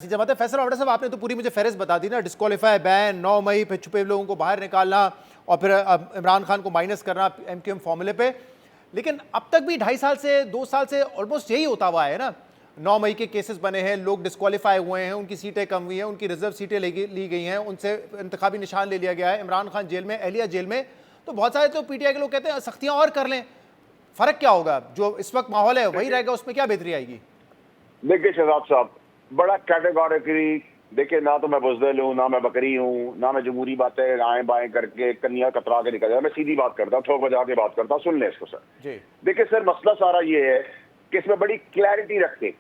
जमात है। फैसल अवड़ा साहब, आपने तो पूरी मुझे फहरिस्त बता दी ना, डिस्क्वालीफाई, बैन, 9 मई पे छुपे लोगों को बाहर निकालना और फिर इमरान खान को माइनस करना एमक्यूएम फॉर्मूले पे। लेकिन अब तक भी 2.5 साल से 2 साल से ऑलमोस्ट यही होता हुआ है ना। 9 मई के केसेस बने हैं, लोग डिस्क्वालीफाई हुए हैं, उनकी सीटें कम हुई हैं, उनकी रिजर्व सीटें ली गई हैं, उनसे इंतखाबी निशान ले लिया गया है। इमरान खान जेल में, एहलिया जेल में। तो बहुत सारे तो पीटीआई के लोग कहते हैं सख्तियां और कर लें। फर्क क्या होगा? जो इस वक्त माहौल है वही रहेगा, उसमें क्या बेहतरी आएगी? देखिए शहजाद साहब, बड़ा कैटेगोरिकली देखिए, ना तो मैं बुज़दिल हूँ, ना मैं बकरी हूँ, ना मैं जमहूरी बातें आए बाएं करके कन्या कतरा के निकल जाए। मैं सीधी बात करता हूँ, ठोक बजा के बात करता हूँ। सुन लें इसको सर। देखिए सर, मसला सारा ये है कि इसमें बड़ी क्लैरिटी रखते,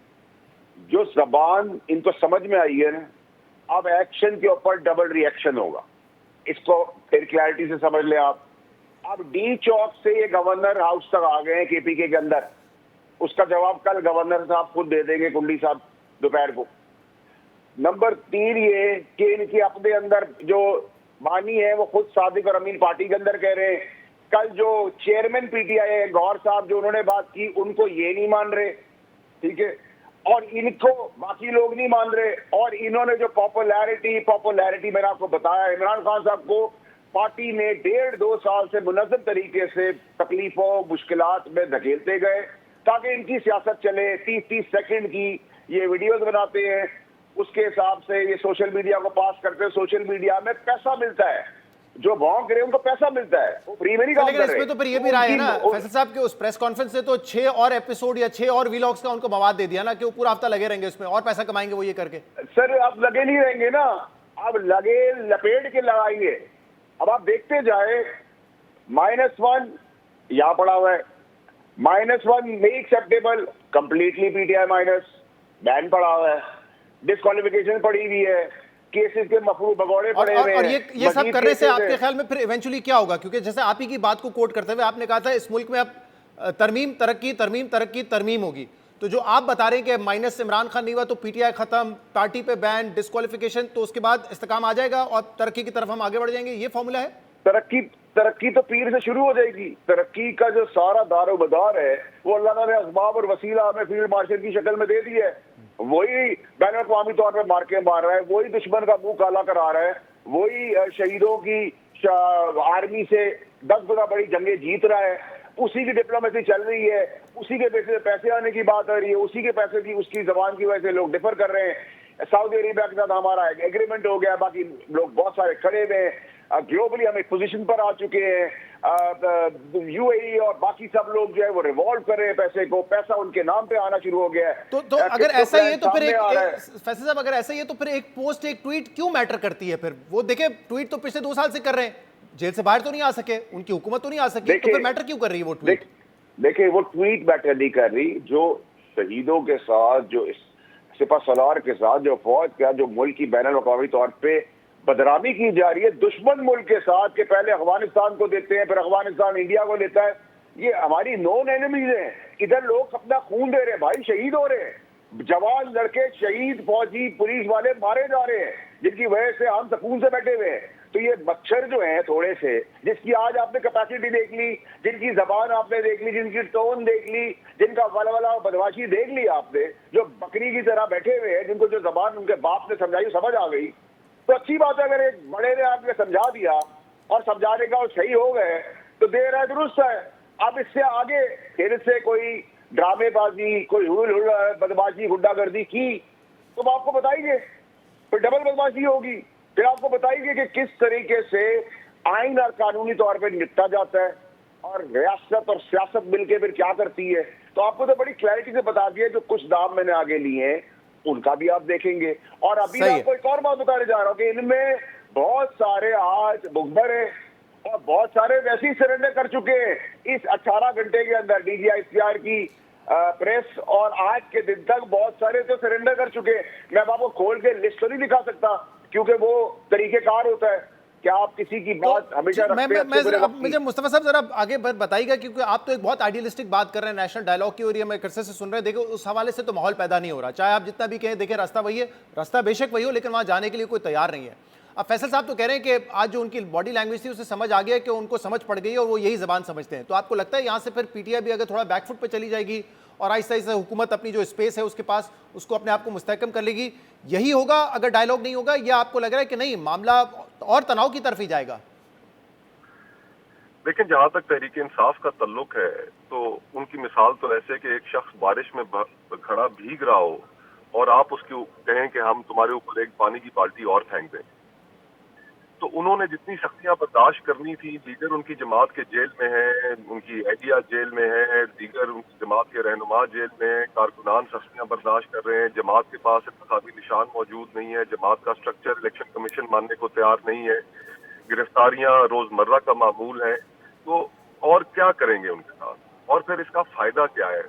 जो जबान इनको समझ में आई है ना, अब एक्शन के ऊपर डबल रिएक्शन होगा। इसको फिर क्लैरिटी से समझ ले आप। अब डी चौक से ये गवर्नर हाउस तक आ गए हैं केपीके के अंदर। उसका जवाब कल गवर्नर साहब खुद दे देंगे, कुंडी साहब, दोपहर को। नंबर 3 ये कि इनके अपने अंदर जो बानी है वो खुद सादिक और अमीन पार्टी के अंदर कह रहे हैं। कल जो चेयरमैन पीटीआई है गौर साहब, जो उन्होंने बात की, उनको ये नहीं मान रहे, ठीक है, और इनको बाकी लोग नहीं मान रहे। और इन्होंने जो पॉपुलैरिटी मैंने आपको बताया, इमरान खान साहब को पार्टी ने 1.5-2 साल से मुनज़्ज़म तरीके से तकलीफों मुश्किलात में धकेलते गए ताकि इनकी सियासत चले। 30-30 सेकंड की ये वीडियोस बनाते हैं, उसके हिसाब से ये सोशल मीडिया को पास करते हैं। सोशल मीडिया में पैसा मिलता है, जो भौंक रहे हैं उनको पैसा मिलता है, वो फ्री में नहीं काम कर रहे। लेकिन इसमें तो फिर ये भी रहा है ना फैसल साहब के उस प्रेस कॉन्फ्रेंस से तो 6 और एपिसोड या 6 और वीलॉग्स का उनको मवाद दे दिया ना कि वो पूरा हफ्ता लगे रहेंगे उसमें और पैसा कमाएंगे वो ये करके। सर अब लगे नहीं रहेंगे ना, अब लगे लपेट के लगाएंगे। अब आप देखते जाए, -1 यहाँ पड़ा हुआ है, -1 नहीं acceptable, completely PTI minus, ban पड़ा हुआ है, डिस्क्वालिफिकेशन पड़ी हुई है, केसेस के मफरू भगौड़े पड़े हुए हैं। और ये सब करने से आपके ख्याल में फिर इवेंचुअली क्या होगा? क्योंकि जैसे आप ही की बात को कोट करते हुए आपने कहा था इस मुल्क में अब तरमीम होगी। तो जो आप बता रहे हैं कि माइनस से इमरान खान नहीं हुआ तो पीटीआई खत्म, पार्टी पे बैन, डिस्क्वालिफिकेशन, तो उसके बाद इस्तेकाम आ जाएगा और तरक्की की तरफ हम आगे बढ़ जाएंगे, ये फॉर्मूला है? तरक्की तो पीर से शुरू हो जाएगी। तरक्की का जो सारा दारोमदार है वो अल्लाह ने असबाब और वसीला हमें फील्ड मार्शल की शक्ल में दे दी है। वही बैन अवी तौर पर मार्के मार रहा है, वही दुश्मन का मुंह काला करा रहा है, वही शहीदों की आर्मी से 10 गुना बड़ी जंगें जीत रहा है, उसी की डिप्लोमेसी चल रही है, उसी के पैसे पैसे आने की बात आ रही है, उसी के पैसे की उसकी जबान की वजह से लोग डिफर कर रहे हैं। सऊदी अरेबिया के साथ हमारा एग्रीमेंट हो गया, बाकी लोग बहुत सारे खड़े हुए हैं, ग्लोबली हम एक पोजीशन पर आ चुके हैं। यूएई और बाकी सब लोग जो है वो रिवॉल्व कर रहे हैं पैसे को, पैसा उनके नाम पे आना शुरू हो गया है। तो अगर ऐसा ही है तो फिर फैसल साहब, अगर ऐसा ही है तो फिर एक पोस्ट, एक ट्वीट क्यों मैटर करती है? फिर वो देखिए, ट्वीट तो पिछले 2 साल से कर रहे हैं, जेल से बाहर तो नहीं आ सके, उनकी हुकूमत तो नहीं आ सकी, तो फिर मैटर क्यों कर रही है वो ट्वीट? देखिए वो ट्वीट मैटर नहीं कर रही, जो शहीदों के साथ, जो सिपा सलार के साथ, जो फौज का, जो मुल्क की बैनुल अक़वामी तौर पे बदनामी की जा रही है दुश्मन मुल्क के साथ, के पहले अफगानिस्तान को देते हैं, फिर अफगानिस्तान इंडिया को लेता है। ये हमारी नॉन एनिमीज हैं। इधर लोग अपना खून दे रहे हैं भाई, शहीद हो रहे हैं, जवान लड़के शहीद, फौजी, पुलिस वाले मारे जा रहे हैं, जिनकी वजह से हम सुकून से बैठे हुए हैं। तो ये मच्छर जो है थोड़े से, जिसकी आज आपने कैपेसिटी देख ली, जिनकी जबान आपने देख ली, जिनकी टोन देख ली, जिनका वलवला और बदमाशी देख ली आपने, जो बकरी की तरह बैठे हुए हैं, जिनको जो जबान उनके बाप ने समझाई समझ आ गई, तो अच्छी बात है। अगर एक बड़े ने आपने समझा दिया और समझाने का सही हो गए तो देर है दुरुस्त है। अब इससे आगे फिर से कोई ड्रामेबाजी, कोई बदमाशी, गुंडागर्दी की तो हम आपको बताएंगे, फिर डबल बदमाशी होगी, फिर आपको बताएंगे कि किस तरीके से आइन और कानूनी तौर पर निपटा जाता है और रियासत और सियासत मिलकर फिर क्या करती है। तो आपको तो बड़ी क्लैरिटी से बता दिया। जो कुछ दाम मैंने आगे लिए हैं उनका भी आप देखेंगे। और अभी आपको एक और बात बताने जा रहा हूँ कि इनमें बहुत सारे आज मुखबर है और बहुत सारे वैसे ही सरेंडर कर चुके हैं इस 18 घंटे के अंदर। DGICR की प्रेस और आज के दिन तक बहुत सारे तो सरेंडर कर चुके हैं। मैं आपको खोल के लिस्ट तो नहीं दिखा सकता क्योंकि वो तरीकेकार होता है कि आप किसी की बात हमेशा रखते हैं। मुझे मुस्तफा साहब जरा आगे बताइएगा, क्योंकि आप तो एक बहुत आइडियलिस्टिक बात कर रहे हैं नेशनल डायलॉग की, और ये मैं कर्से से सुन रहे हैं। देखो उस हवाले से तो माहौल पैदा नहीं हो रहा, चाहे आप जितना भी कहें। देखिए रास्ता वही है, रास्ता बेशक वही हो, लेकिन वहाँ जाने के लिए कोई तैयार नहीं है। अब फैसल साहब तो कह रहे हैं कि आज जो उनकी बॉडी लैंग्वेज थी उसे समझ आ गया कि उनको समझ पड़ गई है और वो यही जबान समझते हैं। तो आपको लगता है यहाँ से फिर पीटीआई भी अगर थोड़ा बैकफुट पर चली जाएगी और आहिस्ता आहिस्ता हुकूमत अपनी जो स्पेस है उसके पास उसको अपने आप को मुस्तहकम कर लेगी। यही होगा अगर डायलॉग नहीं होगा, या आपको लग रहा है कि नहीं मामला और तनाव की तरफ ही जाएगा? लेकिन जहां तक तहरीक इंसाफ का ताल्लुक है तो उनकी मिसाल तो ऐसे कि एक शख्स बारिश में खड़ा भीग रहा हो और आप उसके कहें कि हम तुम्हारे ऊपर एक पानी की बाल्टी और फेंक दें, तो उन्होंने जितनी सख्तियां बर्दाश्त करनी थी, दीगर उनकी जमात के जेल में है, उनकी एहलिया जेल में है, दीगर उनकी जमात के रहनुमा जेल में है, कारकुनान सख्तियां बर्दाश्त कर रहे हैं, जमात के पास इंतखाबी निशान मौजूद नहीं है, जमात का स्ट्रक्चर इलेक्शन कमीशन मानने को तैयार नहीं है, गिरफ्तारियां रोजमर्रा का मामूल है, तो और क्या करेंगे उनके साथ, और फिर इसका फायदा क्या है?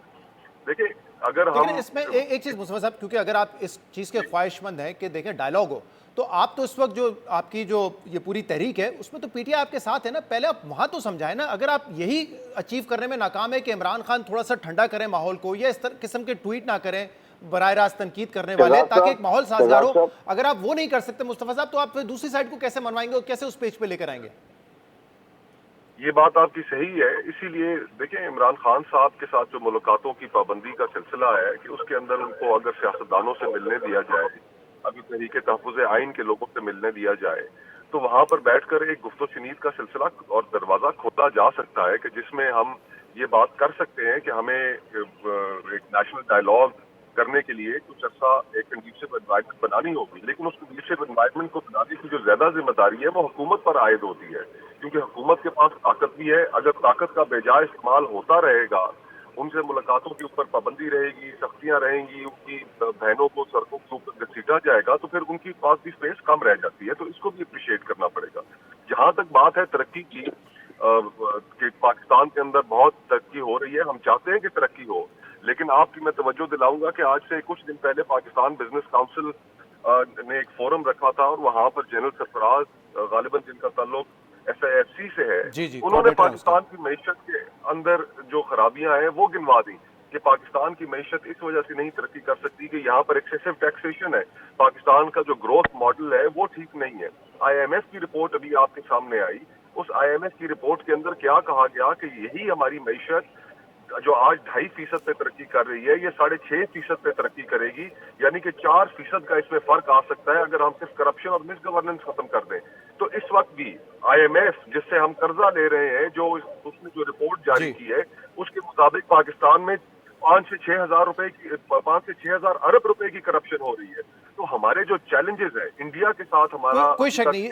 देखिए, अगर लेकिन हम इसमें एक चीज मुस्तफा साहब, क्योंकि अगर आप इस चीज के ख्वाहिशमंद हैं कि देखें डायलॉग हो, तो आप तो इस वक्त जो आपकी जो ये पूरी तहरीक है उसमें तो पीटीआई आपके साथ है ना, पहले आप वहां तो समझाएं ना। अगर आप यही अचीव करने में नाकाम है कि इमरान खान थोड़ा सा ठंडा करें माहौल को, या इस किस्म के ट्वीट ना करें बराह रास्त तनकीद करने वाले, ताकि एक माहौल साजगार हो, अगर आप वो नहीं कर सकते मुस्तफा साहब, तो आप फिर दूसरी साइड को कैसे मनवाएंगे और कैसे उस पेज पे लेकर आएंगे? ये बात आपकी सही है। इसीलिए देखिए, इमरान खान साहब के साथ जो मुलाकातों की पाबंदी का सिलसिला है कि उसके अंदर उनको अगर सियासतदानों से मिलने दिया जाए, अगर तहरीके तहफ़्फ़ुज़ आइन के लोगों से मिलने दिया जाए, तो वहां पर बैठकर एक गुफ्तो शनीद का सिलसिला और दरवाजा खोला जा सकता है कि जिसमें हम ये बात कर सकते हैं कि हमें एक नेशनल डायलॉग करने के लिए कुछ अर्सा एक कंडीसिव एनवायरनमेंट बनानी होगी। लेकिन उस कंडीसिव एनवायरनमेंट को बनाने की जो ज्यादा जिम्मेदारी है वो हुकूमत पर आयद होती है, क्योंकि हुकूमत के पास ताकत भी है। अगर ताकत का बेजा इस्तेमाल होता रहेगा, उनसे मुलाकातों के ऊपर पाबंदी रहेगी, सख्तियां रहेंगी, उनकी बहनों को सड़कों के ऊपर घसीटा जाएगा, तो फिर उनकी पास भी स्पेस कम रह जाती है। तो इसको भी अप्रिशिएट करना पड़ेगा। जहां तक बात है तरक्की की, कि पाकिस्तान के अंदर बहुत तरक्की हो रही है, हम चाहते हैं कि तरक्की हो, लेकिन आपकी मैं तवज्जो दिलाऊंगा कि आज से कुछ दिन पहले पाकिस्तान बिजनेस काउंसिल ने एक फोरम रखा था और वहां पर जनरल सरफराज, गालिबन जिनका ताल्लुक SIFC से है, जी, उन्होंने पाकिस्तान की मईशत के अंदर जो खराबियां हैं वो गिनवा दी कि पाकिस्तान की मईशत इस वजह से नहीं तरक्की कर सकती कि यहाँ पर एक्सेसिव टैक्सेशन है, पाकिस्तान का जो ग्रोथ मॉडल है वो ठीक नहीं है। IMF की रिपोर्ट अभी आपके सामने आई, उस IMF की रिपोर्ट के अंदर क्या कहा गया कि यही हमारी मईशत जो आज 2.5% पे तरक्की कर रही है, ये 6.5% पे तरक्की करेगी, यानी कि 4% का इसमें फर्क आ सकता है अगर हम सिर्फ करप्शन और मिस गवर्नेंस खत्म कर दें। तो इस वक्त भी IMF जिससे हम कर्जा ले रहे हैं, जो उसने जो रिपोर्ट जारी की है, उसके मुताबिक पाकिस्तान में 5 से 6 हजार रुपए की 5 से 6 हजार अरब रुपए की करप्शन हो रही है। तो हमारे जो चैलेंजेस है इंडिया के साथ हमारा कोई शक नहीं।